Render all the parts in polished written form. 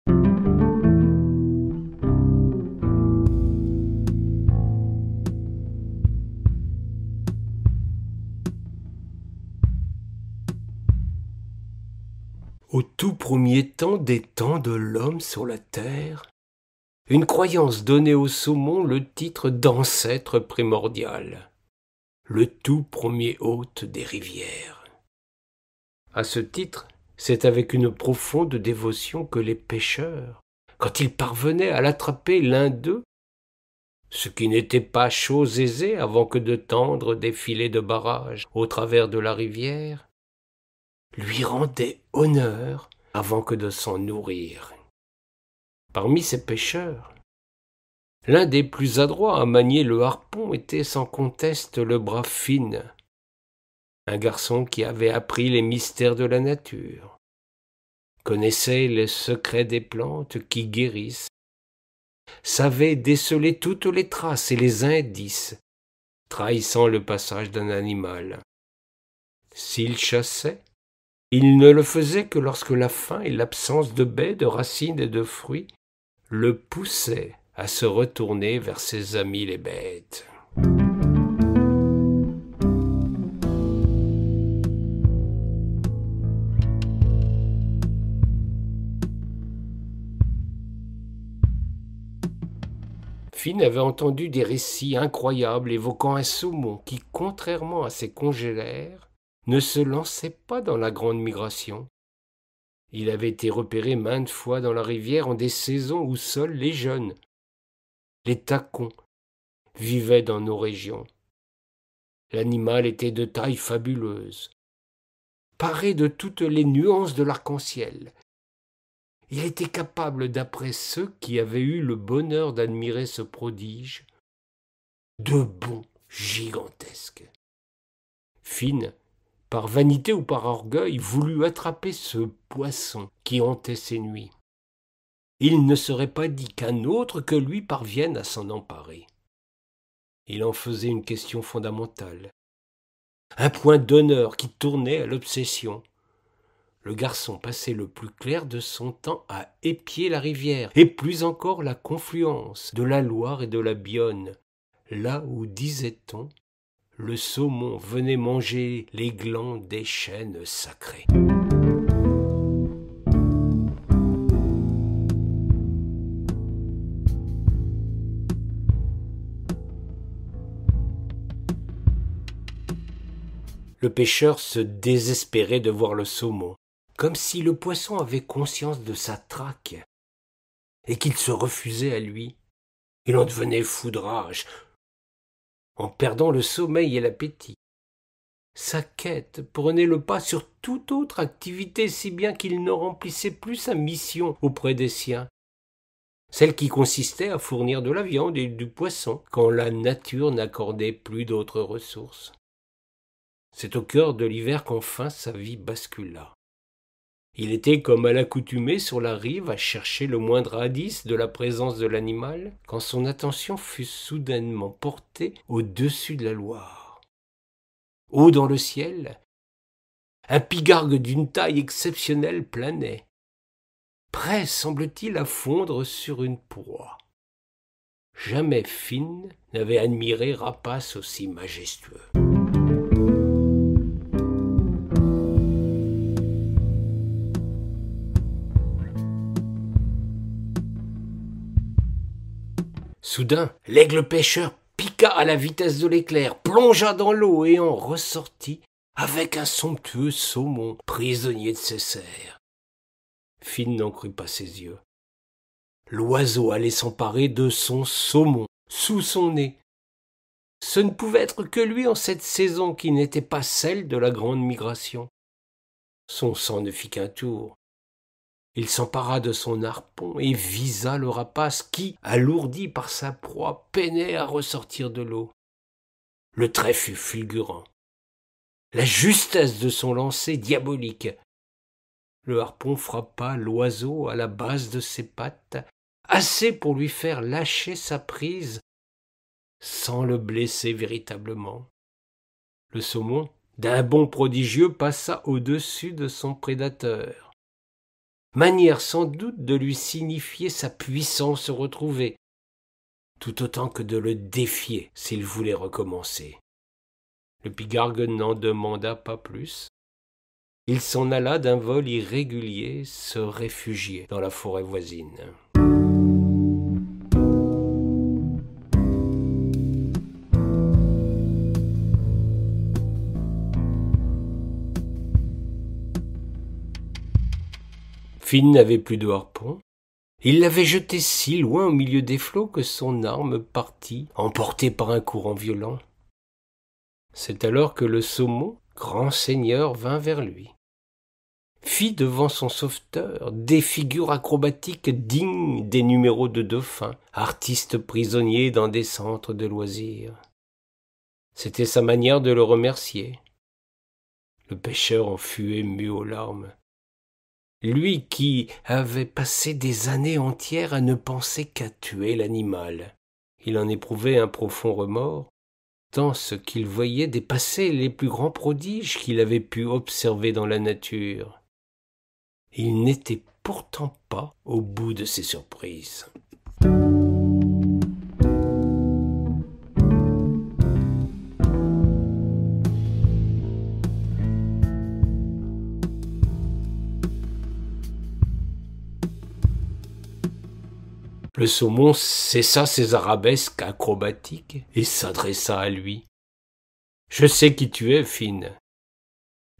Au tout premier temps des temps de l'homme sur la terre, une croyance donnait au saumon le titre d'ancêtre primordial, le tout premier hôte des rivières. À ce titre, c'est avec une profonde dévotion que les pêcheurs, quand ils parvenaient à l'attraper l'un d'eux, ce qui n'était pas chose aisée avant que de tendre des filets de barrage au travers de la rivière, lui rendaient honneur avant que de s'en nourrir. Parmi ces pêcheurs, l'un des plus adroits à manier le harpon était sans conteste le brave Finn, un garçon qui avait appris les mystères de la nature, connaissait les secrets des plantes qui guérissent, savait déceler toutes les traces et les indices trahissant le passage d'un animal. S'il chassait, il ne le faisait que lorsque la faim et l'absence de baies, de racines et de fruits le poussaient à se retourner vers ses amis les bêtes. Finn avait entendu des récits incroyables évoquant un saumon qui, contrairement à ses congénères, ne se lançait pas dans la grande migration. Il avait été repéré maintes fois dans la rivière en des saisons où seuls les jeunes, les tacons, vivaient dans nos régions. L'animal était de taille fabuleuse, paré de toutes les nuances de l'arc-en-ciel. Il était capable, d'après ceux qui avaient eu le bonheur d'admirer ce prodige, de bonds gigantesques. Finn, par vanité ou par orgueil, voulut attraper ce poisson qui hantait ses nuits. Il ne serait pas dit qu'un autre que lui parvienne à s'en emparer. Il en faisait une question fondamentale, un point d'honneur qui tournait à l'obsession. Le garçon passait le plus clair de son temps à épier la rivière, et plus encore la confluence de la Loire et de la Bionne, là où, disait-on, le saumon venait manger les glands des chênes sacrés. Le pêcheur se désespérait de voir le saumon, comme si le poisson avait conscience de sa traque et qu'il se refusait à lui. Il en devenait fou de rage, en perdant le sommeil et l'appétit. Sa quête prenait le pas sur toute autre activité, si bien qu'il ne remplissait plus sa mission auprès des siens, celle qui consistait à fournir de la viande et du poisson quand la nature n'accordait plus d'autres ressources. C'est au cœur de l'hiver qu'enfin sa vie bascula. Il était comme à l'accoutumée sur la rive à chercher le moindre indice de la présence de l'animal, quand son attention fut soudainement portée au-dessus de la Loire. Haut dans le ciel, un pigargue d'une taille exceptionnelle planait, prêt, semble-t-il, à fondre sur une proie. Jamais Finn n'avait admiré rapace aussi majestueux. Soudain, l'aigle pêcheur piqua à la vitesse de l'éclair, plongea dans l'eau et en ressortit avec un somptueux saumon prisonnier de ses serres. Finn n'en crut pas ses yeux. L'oiseau allait s'emparer de son saumon sous son nez. Ce ne pouvait être que lui en cette saison qui n'était pas celle de la grande migration. Son sang ne fit qu'un tour. Il s'empara de son harpon et visa le rapace qui, alourdi par sa proie, peinait à ressortir de l'eau. Le trait fut fulgurant. La justesse de son lancer diabolique. Le harpon frappa l'oiseau à la base de ses pattes, assez pour lui faire lâcher sa prise, sans le blesser véritablement. Le saumon, d'un bond prodigieux, passa au-dessus de son prédateur. manière sans doute de lui signifier sa puissance retrouvée, tout autant que de le défier s'il voulait recommencer. Le pigargue n'en demanda pas plus. Il s'en alla d'un vol irrégulier se réfugier dans la forêt voisine. Finn n'avait plus de harpon. Il l'avait jeté si loin au milieu des flots que son arme partit, emportée par un courant violent. C'est alors que le saumon, grand seigneur, vint vers lui, fit devant son sauveteur des figures acrobatiques dignes des numéros de dauphins, artistes prisonniers dans des centres de loisirs. C'était sa manière de le remercier. Le pêcheur en fut ému aux larmes. Lui qui avait passé des années entières à ne penser qu'à tuer l'animal. Il en éprouvait un profond remords, tant ce qu'il voyait dépasser les plus grands prodiges qu'il avait pu observer dans la nature. Il n'était pourtant pas au bout de ses surprises. Le saumon cessa ses arabesques acrobatiques et s'adressa à lui. « Je sais qui tu es, Finn.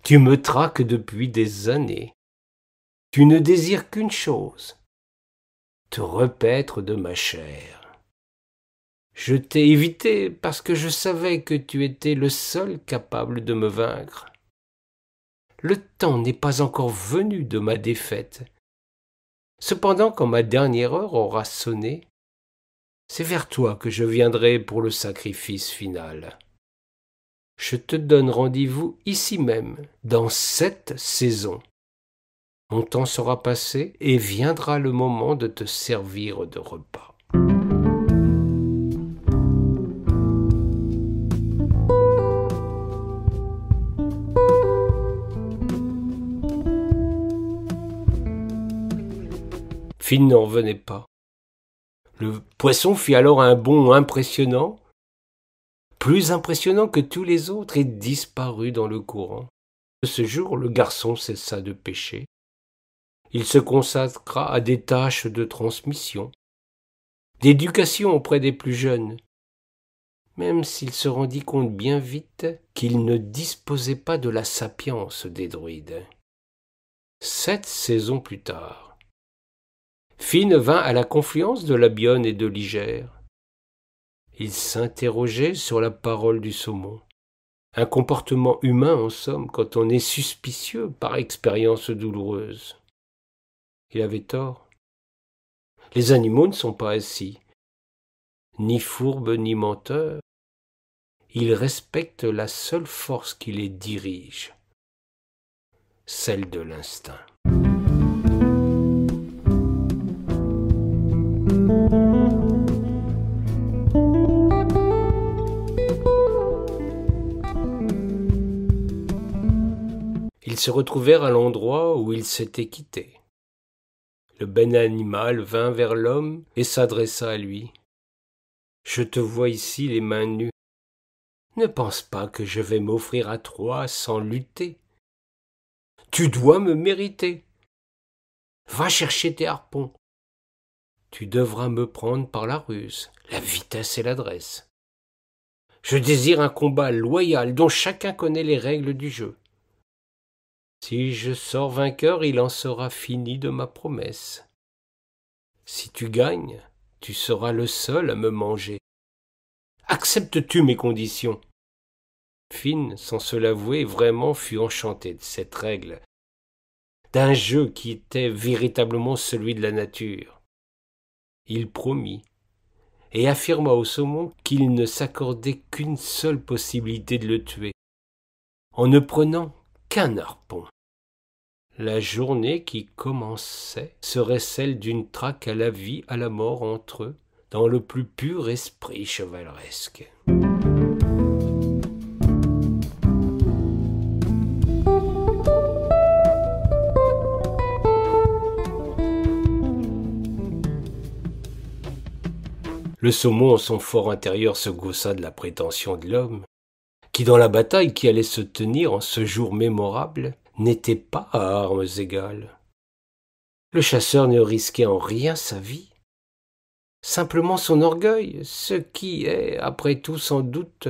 Tu me traques depuis des années. Tu ne désires qu'une chose, te repaître de ma chair. Je t'ai évité parce que je savais que tu étais le seul capable de me vaincre. Le temps n'est pas encore venu de ma défaite. Cependant, quand ma dernière heure aura sonné, c'est vers toi que je viendrai pour le sacrifice final. Je te donne rendez-vous ici même, dans cette saison. Mon temps sera passé et viendra le moment de te servir de repas. » Finn n'en revenait pas. Le poisson fit alors un bond impressionnant, plus impressionnant que tous les autres, et disparut dans le courant. Ce jour, le garçon cessa de pêcher. Il se consacra à des tâches de transmission, d'éducation auprès des plus jeunes, même s'il se rendit compte bien vite qu'il ne disposait pas de la sapience des druides. 7 saisons plus tard, Finn vint à la confluence de la Bionne et de l'Iger. Il s'interrogeait sur la parole du saumon. Un comportement humain, en somme, quand on est suspicieux par expérience douloureuse. Il avait tort. Les animaux ne sont pas ainsi. Ni fourbes ni menteurs. Ils respectent la seule force qui les dirige, celle de l'instinct. Ils se retrouvèrent à l'endroit où ils s'étaient quittés. Le bel animal vint vers l'homme et s'adressa à lui. « Je te vois ici les mains nues. Ne pense pas que je vais m'offrir à toi sans lutter. Tu dois me mériter. Va chercher tes harpons. Tu devras me prendre par la ruse, la vitesse et l'adresse. Je désire un combat loyal dont chacun connaît les règles du jeu. Si je sors vainqueur, il en sera fini de ma promesse. Si tu gagnes, tu seras le seul à me manger. Acceptes-tu mes conditions ?» Finn, sans se l'avouer, vraiment fut enchanté de cette règle, d'un jeu qui était véritablement celui de la nature. Il promit, et affirma au saumon qu'il ne s'accordait qu'une seule possibilité de le tuer, en ne prenant qu'un harpon. La journée qui commençait serait celle d'une traque à la vie, à la mort entre eux, dans le plus pur esprit chevaleresque. Le saumon en son fort intérieur se gaussa de la prétention de l'homme, qui dans la bataille qui allait se tenir en ce jour mémorable n'était pas à armes égales. Le chasseur ne risquait en rien sa vie, simplement son orgueil, ce qui est, après tout sans doute,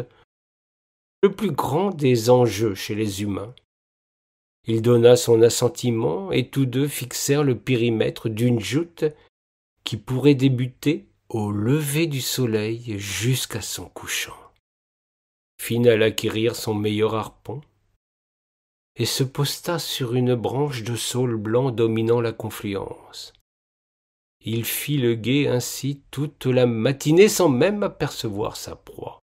le plus grand des enjeux chez les humains. Il donna son assentiment et tous deux fixèrent le périmètre d'une joute qui pourrait débuter au lever du soleil jusqu'à son couchant. Finn alla acquérir son meilleur harpon et se posta sur une branche de saule blanc dominant la confluence. Il fit le guet ainsi toute la matinée sans même apercevoir sa proie.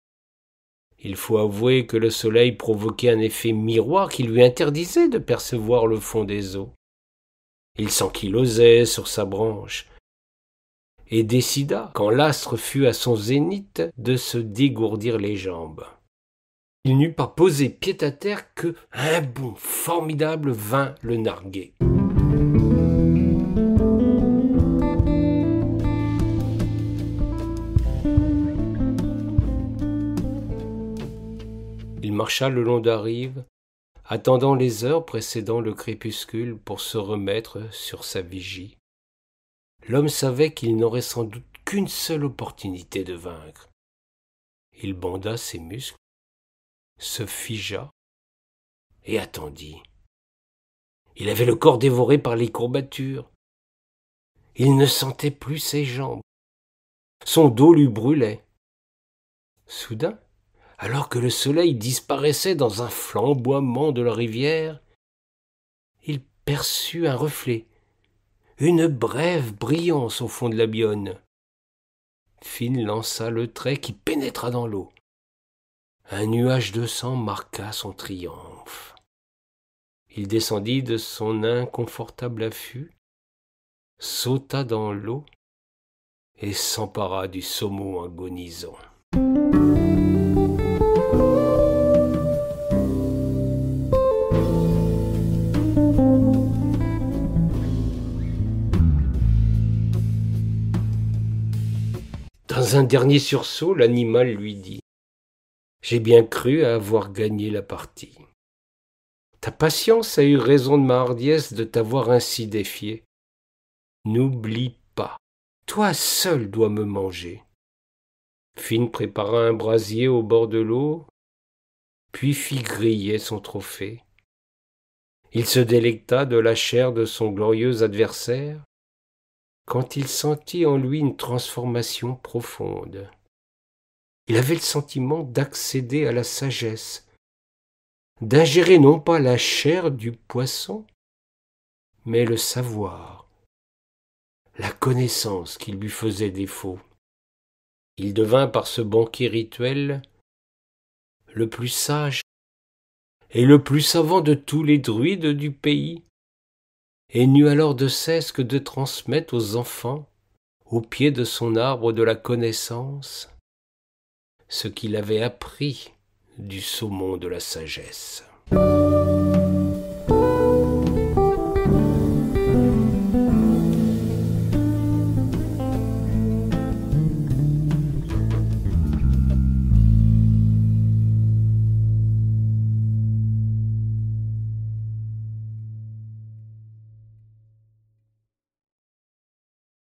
Il faut avouer que le soleil provoquait un effet miroir qui lui interdisait de percevoir le fond des eaux. Il s'ankylosait sur sa branche et décida, quand l'astre fut à son zénith, de se dégourdir les jambes. Il n'eut pas posé pied à terre que un bond formidable vint le narguer. Il marcha le long de la rive, attendant les heures précédant le crépuscule pour se remettre sur sa vigie. L'homme savait qu'il n'aurait sans doute qu'une seule opportunité de vaincre. Il banda ses muscles, se figea et attendit. Il avait le corps dévoré par les courbatures. Il ne sentait plus ses jambes. Son dos lui brûlait. Soudain, alors que le soleil disparaissait dans un flamboiement de la rivière, il perçut un reflet, une brève brillance au fond de la Bionne. Finn lança le trait qui pénétra dans l'eau. Un nuage de sang marqua son triomphe. Il descendit de son inconfortable affût, sauta dans l'eau et s'empara du saumon agonisant. Dans un dernier sursaut, l'animal lui dit : « J'ai bien cru à avoir gagné la partie. Ta patience a eu raison de ma hardiesse de t'avoir ainsi défié. N'oublie pas, toi seul dois me manger. » Finn prépara un brasier au bord de l'eau, puis fit griller son trophée. Il se délecta de la chair de son glorieux adversaire, quand il sentit en lui une transformation profonde. Il avait le sentiment d'accéder à la sagesse, d'ingérer non pas la chair du poisson, mais le savoir, la connaissance qui lui faisait défaut. Il devint par ce banquet rituel le plus sage et le plus savant de tous les druides du pays, et n'eut alors de cesse que de transmettre aux enfants, au pied de son arbre de la connaissance, ce qu'il avait appris du saumon de la sagesse.